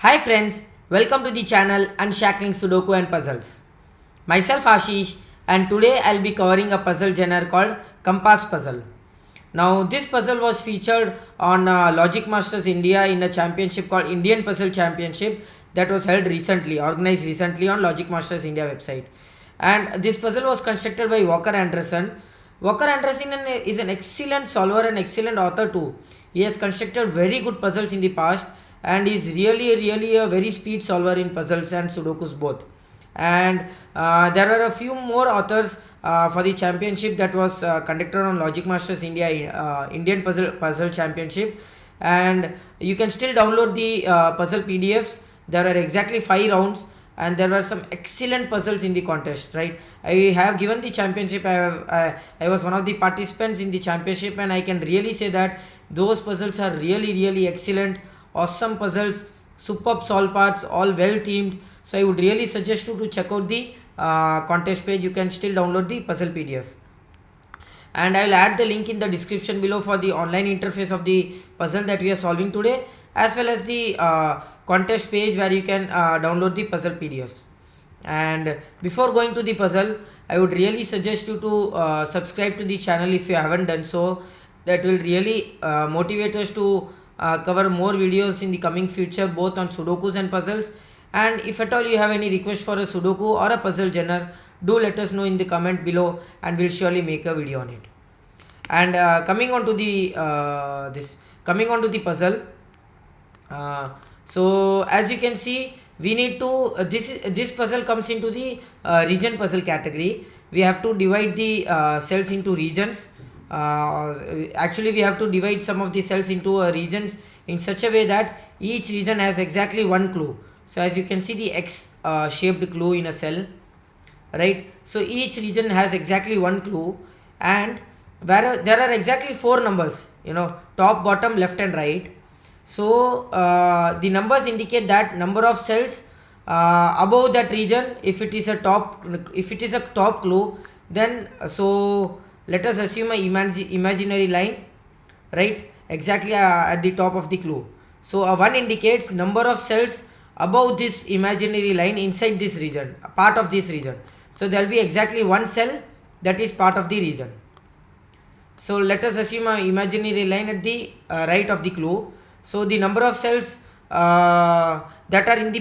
Hi friends, welcome to the channel Unshackling Sudoku and Puzzles. Myself Ashish, and today I'll be covering a puzzle genre called Compass Puzzle. Now this puzzle was featured on Logic Masters India in a championship called Indian Puzzle Championship that was held recently, organized recently on Logic Masters India website. And this puzzle was constructed by Walker Anderson. Walker Anderson is an excellent solver and excellent author too. He has constructed very good puzzles in the past and is really a very speed solver in puzzles and sudokus both. And there are a few more authors for the championship that was conducted on Logic Masters India Indian Puzzle Championship, and you can still download the puzzle PDFs. There are exactly 5 rounds and there were some excellent puzzles in the contest, right? I have given the championship. I was one of the participants in the championship, and I can really say that those puzzles are really excellent, awesome puzzles, superb solve parts, all well themed. So I would really suggest you to check out the contest page. You can still download the puzzle PDF, and I will add the link in the description below for the online interface of the puzzle that we are solving today, as well as the contest page where you can download the puzzle PDFs. And before going to the puzzle, I would really suggest you to subscribe to the channel if you haven't done so. That will really motivate us to cover more videos in the coming future, both on sudokus and puzzles. And if at all you have any request for a sudoku or a puzzle genre, do let us know in the comment below and we'll surely make a video on it. And coming on to the puzzle, so as you can see, we need to this puzzle comes into the region puzzle category. We have to divide the cells into regions. Actually we have to divide some of the cells into regions in such a way that each region has exactly one clue. So as you can see, the X shaped clue in a cell, right? So each region has exactly one clue, and where there are exactly 4 numbers, top, bottom, left and right. So the numbers indicate that number of cells above that region. If it is a top clue, then so let us assume a imaginary line, right, exactly at the top of the clue. So 1 indicates number of cells above this imaginary line inside this region, part of this region. So there will be exactly 1 cell that is part of the region. So let us assume an imaginary line at the right of the clue. So the number of cells that are in the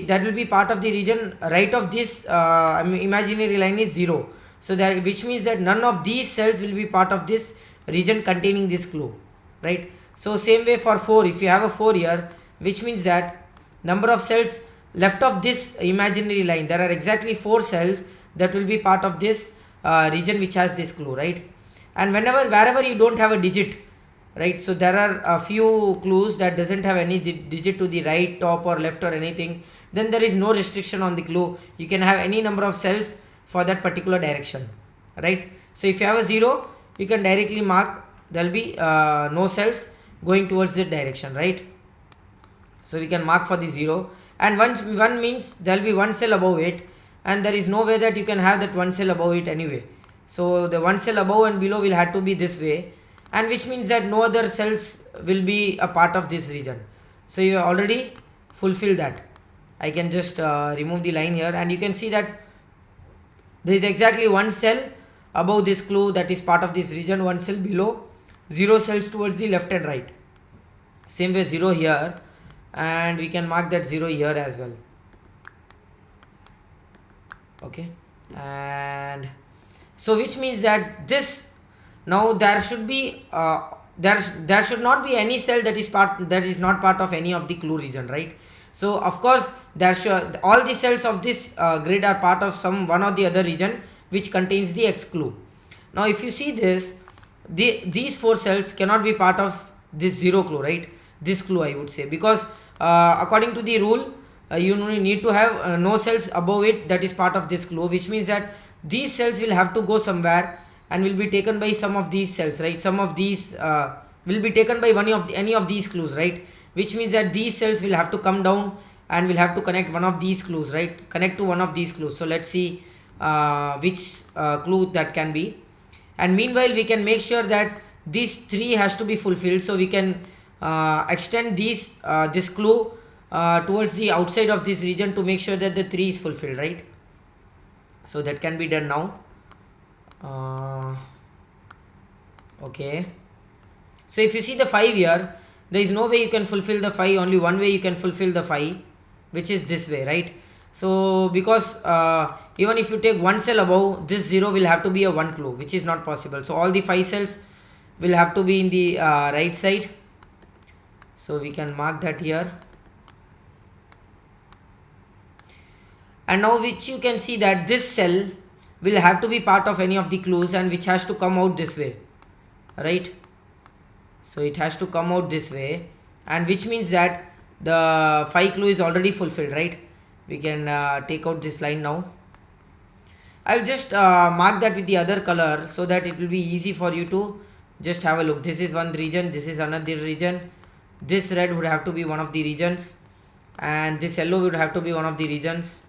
that will be part of the region right of this imaginary line is 0. So that, which means that none of these cells will be part of this region containing this clue, right? So same way for 4, if you have a 4 here, which means that number of cells left of this imaginary line, there are exactly 4 cells that will be part of this region which has this clue, right? And wherever you don't have a digit, right, so there are a few clues that doesn't have any digit to the right, top or left or anything, then there is no restriction on the clue. You can have any number of cells for that particular direction, right? So if you have a 0, you can directly mark there will be no cells going towards that direction, right? So we can mark for the 0, and 1 means there will be 1 cell above it, and there is no way that you can have that 1 cell above it anyway. So the 1 cell above and below will have to be this way, and which means that no other cells will be a part of this region. So you already fulfill that. I can just remove the line here, and you can see that there is exactly 1 cell above this clue that is part of this region, 1 cell below, 0 cells towards the left and right. Same way 0 here, and we can mark that 0 here as well. Okay, and so which means that this, now there should be there should not be any cell that is not part of any of the clue region, right? So of course all the cells of this grid are part of some one or the other region which contains the X clue. Now if you see this, these 4 cells cannot be part of this 0 clue, right? This clue, I would say, because according to the rule you need to have no cells above it that is part of this clue, which means that these cells will have to go somewhere and will be taken by some of these cells, right? Some of these will be taken by any of these clues, right? Which means that these cells will have to come down and will have to connect one of these clues, right? Connect to one of these clues. So let's see which clue that can be. And meanwhile we can make sure that these 3 has to be fulfilled. So we can extend this clue towards the outside of this region to make sure that the 3 is fulfilled, right? So that can be done now. Okay, so if you see the 5 here, there is no way you can fulfill the 5, only one way you can fulfill the 5, which is this way, right? So because even if you take one cell above, this 0 will have to be a 1 clue, which is not possible. So all the 5 cells will have to be in the right side. So we can mark that here. And now which you can see that this cell will have to be part of any of the clues, and which has to come out this way, right? So it has to come out this way, and which means that the 5 clue is already fulfilled, right? We can take out this line now. I'll just mark that with the other color so that it will be easy for you to just have a look. This is one region, this is another region. This red would have to be one of the regions, and this yellow would have to be one of the regions,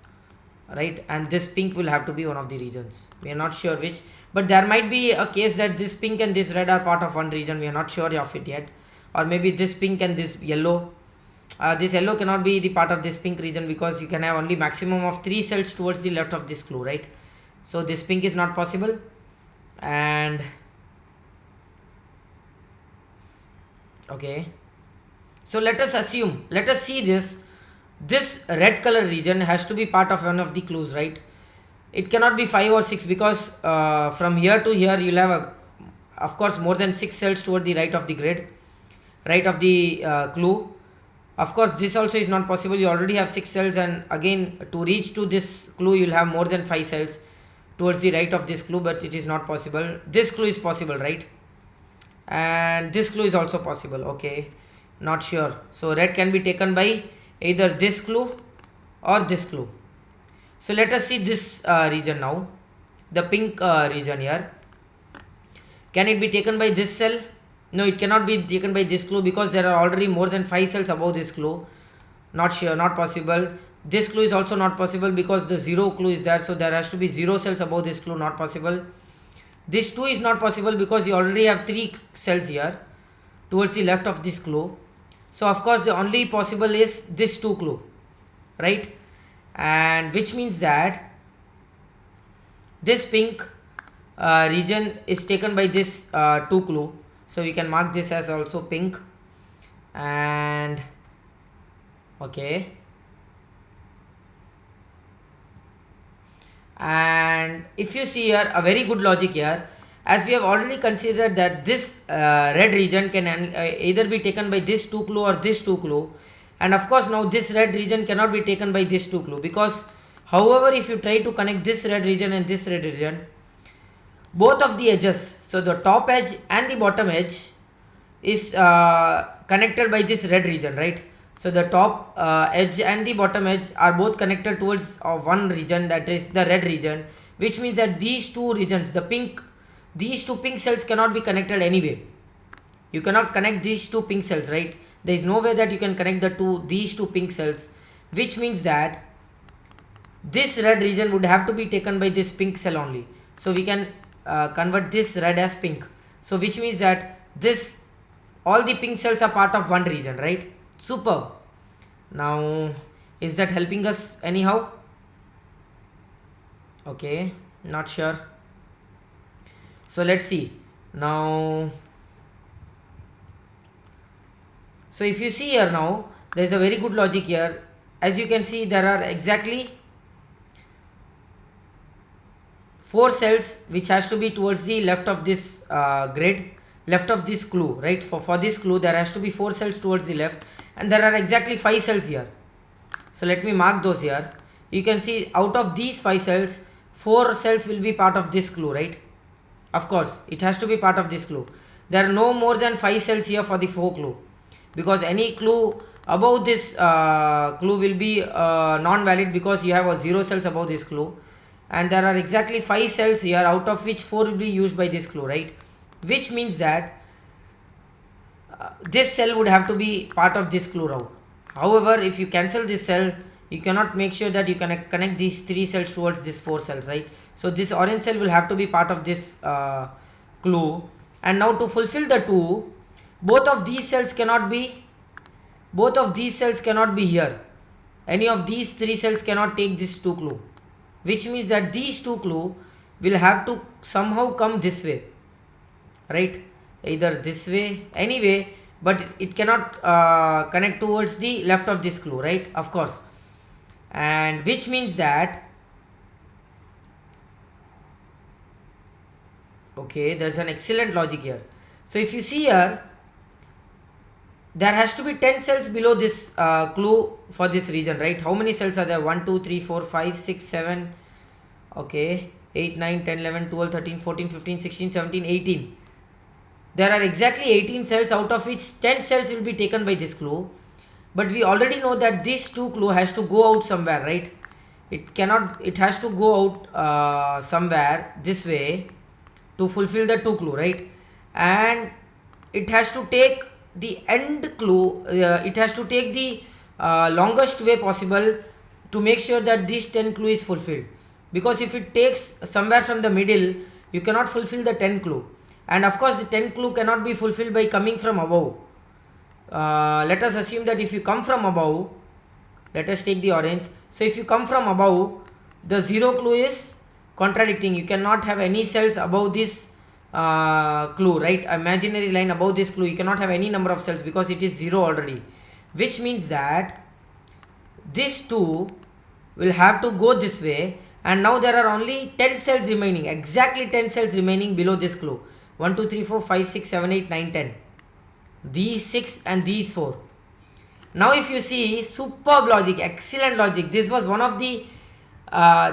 right? And this pink will have to be one of the regions. We are not sure which, but there might be a case that this pink and this red are part of one region. We are not sure of it yet. Or maybe this pink and this yellow. This yellow cannot be the part of this pink region, because you can have only maximum of 3 cells towards the left of this clue, right? So this pink is not possible. And okay, so let us assume, let us see this red color region has to be part of one of the clues, right? It cannot be 5 or 6, because from here to here you'll have of course more than 6 cells toward the right of the grid, right of the clue. Of course this also is not possible. You already have 6 cells, and again to reach to this clue you'll have more than 5 cells towards the right of this clue, but it is not possible. This clue is possible, right? And this clue is also possible. Okay, not sure. So red can be taken by either this clue or this clue. So let us see this region now, the pink region here. Can it be taken by this cell? No, it cannot be taken by this clue, because there are already more than 5 cells above this clue. Not sure, not possible. This clue is also not possible, because the 0 clue is there, so there has to be 0 cells above this clue. Not possible. This 2 is not possible, because you already have 3 cells here towards the left of this clue. So of course the only possible is this 2 clue, right? And which means that this pink region is taken by this 2 clue. So we can mark this as also pink. And okay, and if you see here, a very good logic here, as we have already considered that this red region can either be taken by this 2 clue or this 2 clue, and of course now this red region cannot be taken by this 2 clue, because however if you try to connect this red region and this red region, both of the edges, so the top edge and the bottom edge is connected by this red region, right? So the top edge and the bottom edge are both connected towards one region, that is the red region, which means that these two regions, these two pink cells cannot be connected anyway. You cannot connect these two pink cells, right? There is no way that you can connect these two pink cells, which means that this red region would have to be taken by this pink cell only. So we can convert this red as pink. So which means that all the pink cells are part of one region, right? Superb. Now is that helping us anyhow? Okay, not sure. So let's see now. So if you see here now, there is a very good logic here. As you can see, there are exactly 4 cells which has to be towards the left of this grid, left of this clue, right? For this clue there has to be 4 cells towards the left, and there are exactly 5 cells here. So let me mark those here. You can see out of these 5 cells, 4 cells will be part of this clue, right? Of course it has to be part of this clue. There are no more than 5 cells here for the 4 clue, because any clue above this clue will be non-valid, because you have a 0 cells above this clue, and there are exactly 5 cells here, out of which 4 will be used by this clue, right? Which means that this cell would have to be part of this clue route. However, if you cancel this cell, you cannot make sure that you can connect these 3 cells towards this 4 cells, right? So this orange cell will have to be part of this clue. And now to fulfill the 2, both of these cells cannot be both of these cells cannot be here. Any of these three cells cannot take this 2 clue, which means that these 2 clue will have to somehow come this way, right? Either this way, anyway, but it cannot connect towards the left of this clue, right? Of course. And which means that, okay, there's an excellent logic here. So if you see here, there has to be 10 cells below this clue for this region, right? How many cells are there? 1 2 3 4 5 6 7, okay, 8 9 10 11 12 13 14 15 16 17 18. There are exactly 18 cells, out of which 10 cells will be taken by this clue. But we already know that this 2 clue has to go out somewhere, right? It has to go out somewhere this way to fulfill the 2 clue, right? And it has to take the end clue, it has to take the longest way possible to make sure that this 10 clue is fulfilled. Because if it takes somewhere from the middle, you cannot fulfill the 10 clue. And of course the 10 clue cannot be fulfilled by coming from above. Let us assume that if you come from above, let us take the orange. So if you come from above, the 0 clue is contradicting. You cannot have any cells above this clue, right? Imaginary line above this clue, you cannot have any number of cells because it is 0 already, which means that this 2 will have to go this way. And now there are only 10 cells remaining, exactly 10 cells remaining below this clue. 1 2 3 4 5 6 7 8 9 10, these 6 and these 4. Now if you see, superb logic, excellent logic. This was one of the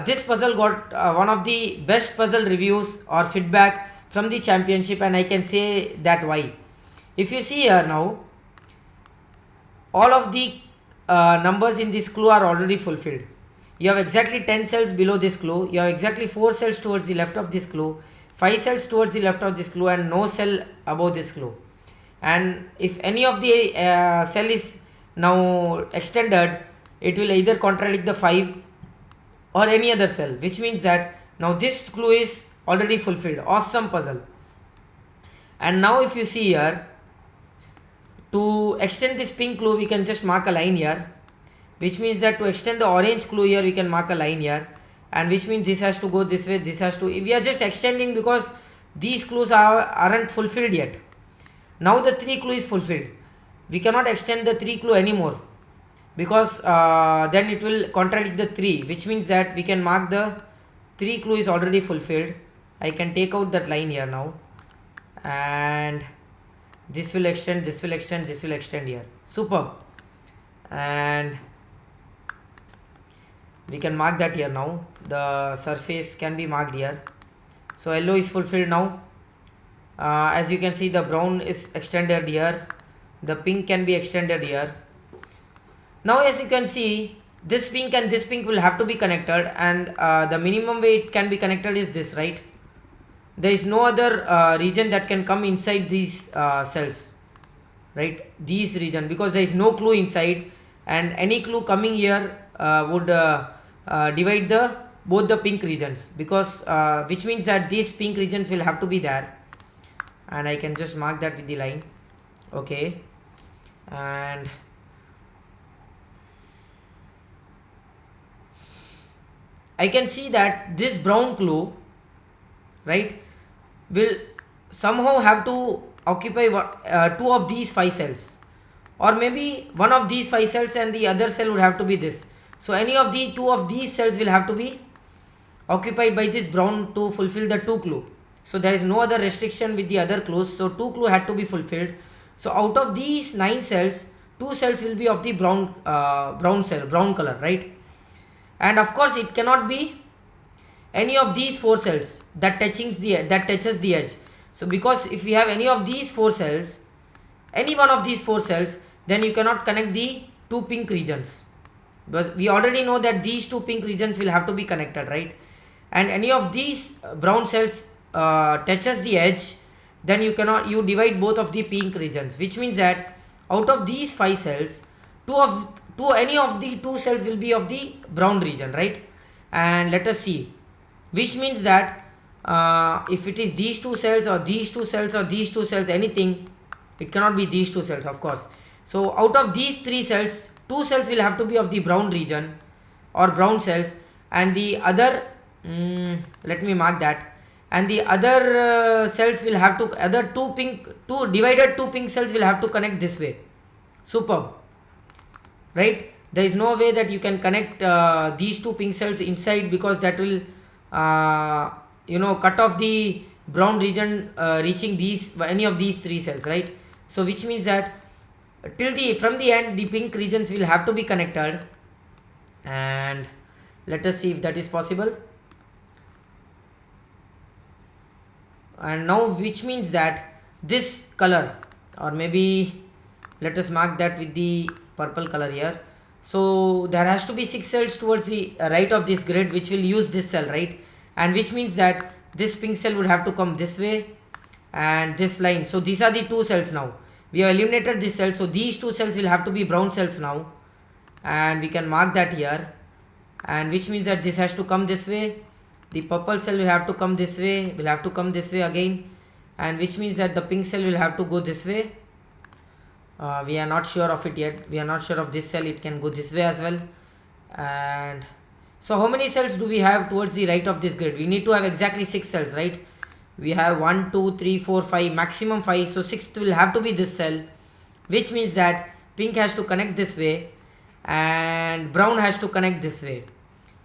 this puzzle got one of the best puzzle reviews or feedback from the championship, and I can say that why. If you see here now, all of the numbers in this clue are already fulfilled. You have exactly 10 cells below this clue, you have exactly 4 cells towards the left of this clue, 5 cells towards the left of this clue, and no cell above this clue. And if any of the cell is now extended, it will either contradict the 5 or any other cell, which means that now this clue is already fulfilled. Awesome puzzle. And now if you see here, to extend this pink clue, we can just mark a line here, which means that to extend the orange clue here, we can mark a line here, and which means this has to go this way, this has to, we are just extending because these clues aren't fulfilled yet. Now the 3 clue is fulfilled. We cannot extend the 3 clue anymore because then it will contradict the 3, which means that we can mark the 3 clue is already fulfilled. I can take out that line here now, and this will extend, this will extend, this will extend here. Superb. And we can mark that here now. The surface can be marked here. So yellow is fulfilled now. As you can see, the brown is extended here, the pink can be extended here. Now as you can see, this pink and this pink will have to be connected, and the minimum way it can be connected is this, right? There is no other region that can come inside these cells, right? These region, because there is no clue inside, and any clue coming here would divide both the pink regions, because which means that these pink regions will have to be there. And I can just mark that with the line, okay. And I can see that this brown clue, right, will somehow have to occupy 2 of these 5 cells, or maybe one of these 5 cells, and the other cell would have to be this. So any of the 2 of these cells will have to be occupied by this brown to fulfill the 2 clue. So there is no other restriction with the other clues, so 2 clue had to be fulfilled. So out of these 9 cells, 2 cells will be of the brown color, right? And of course it cannot be any of these 4 cells that touches the edge. So because if we have any of these 4 cells, any one of these 4 cells, then you cannot connect the 2 pink regions, because we already know that these 2 pink regions will have to be connected, right? And any of these brown cells touches the edge, then you divide both of the pink regions, which means that out of these 5 cells, any of the 2 cells will be of the brown region, right? And let us see, which means that if it is these 2 cells or these 2 cells or these 2 cells, anything, it cannot be these 2 cells, of course, So out of these 3 cells, 2 cells will have to be of the brown region or brown cells, and the other let me mark that, and the other cells will have to, other two divided 2 pink cells will have to connect this way. Superb, right? There is no way that you can connect these 2 pink cells inside, because that will cut off the brown region reaching these, any of these 3 cells, right? So which means that from the end the pink regions will have to be connected, and let us see if that is possible. And now, which means that this color, or maybe let us mark that with the purple color here. So there has to be 6 cells towards the right of this grid which will use this cell, right? And which means that this pink cell would have to come this way and this line. So these are the 2 cells. Now we have eliminated this cell, so these 2 cells will have to be brown cells now, and we can mark that here. And which means that this has to come this way, the purple cell will have to come this way, will have to come this way again, and which means that the pink cell will have to go this way. We are not sure of it yet, we are not sure of this cell, it can go this way as well. And so how many cells do we have towards the right of this grid? We need to have exactly 6 cells, right? We have 1 2 3 4 5, maximum 5, so 6th will have to be this cell, which means that pink has to connect this way and brown has to connect this way,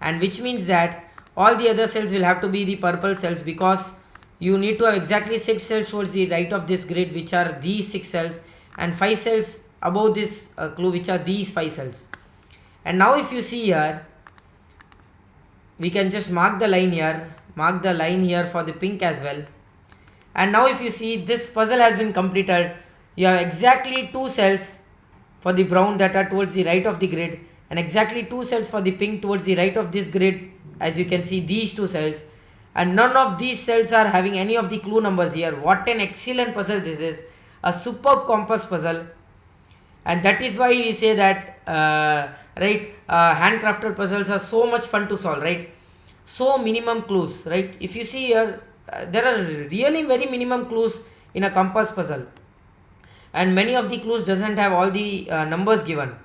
and which means that all the other cells will have to be the purple cells, because you need to have exactly 6 cells towards the right of this grid, which are these 6 cells, and 5 cells above this clue, which are these 5 cells. And now if you see here, we can just mark the line here for the pink as well. And now if you see, this puzzle has been completed. You have exactly 2 cells for the brown that are towards the right of the grid, and exactly 2 cells for the pink towards the right of this grid, as you can see these 2 cells, and none of these cells are having any of the clue numbers here. What an excellent puzzle this is, a superb compass puzzle. And that is why we say that handcrafted puzzles are so much fun to solve, right? So minimum clues, right? If you see here, there are really very minimum clues in a compass puzzle, and many of the clues doesn't have all the numbers given.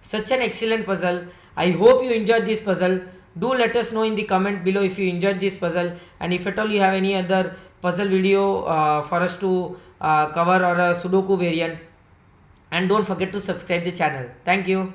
Such an excellent puzzle. I hope you enjoyed this puzzle. Do let us know in the comment below if you enjoyed this puzzle, and if at all you have any other puzzle video for us to cover, or a Sudoku variant. And don't forget to subscribe the channel. Thank you.